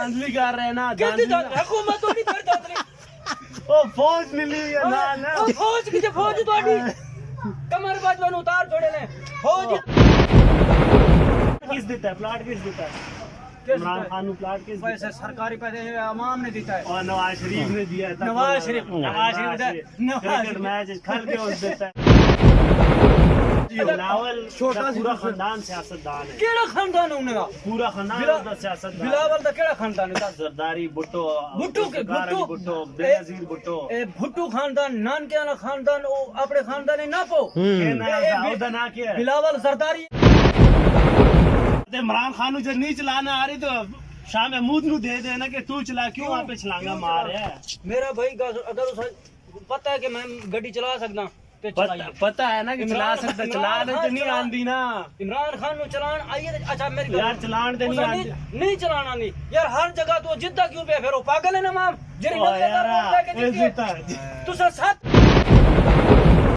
धांधली कर रहे हैं ना कितनी हुकूमत तो नहीं कर धांधली ओ फौज मिली हुई है ना ओ फौज की फौज तोड़ी कमर बाजवान उतार छोड़े ने फौज किस देता है प्लाट किस देता है इमरान खान प्लाट किस पैसे सरकारी पैसे आवाम ने देता है और नवाज शरीफ ने दिया है नवाज शरीफ क्रिकेट मैच खेल के उस देता है बिलावल छोटा पूरा खानदान सियासतदान है केड़ा खानदान है उनका पूरा खानदान उसका सियासतदान बिलावल दा केड़ा खानदान है जरदारी भुट्टो भुट्टो के भुट्टो बेनजीर भुट्टो ए भुट्टो खानदान नानके वाला खानदान ओ अपने खानदान ने ना पो ओदा ना के बिलावल जरदारी इमरान खान जो नहीं चलाना आ रही तो शाह महमूद नु दे देना कि तू चला क्यों वहां पे छलांगा मार है मेरा भाई अगर उसे पता है कि मैं गाड़ी चला सकदा ते चलाइए पता है ना कि चला सकता चलाने तो नहीं आंदी ना इमरान खान नु चलान आइए अच्छा मेरी यार चलान तो नहीं आंदी नहीं चलाना नहीं यार हर जगह तो जिद्दा क्यों पे फिर वो पागल है ना माम जेरी यार तू साथ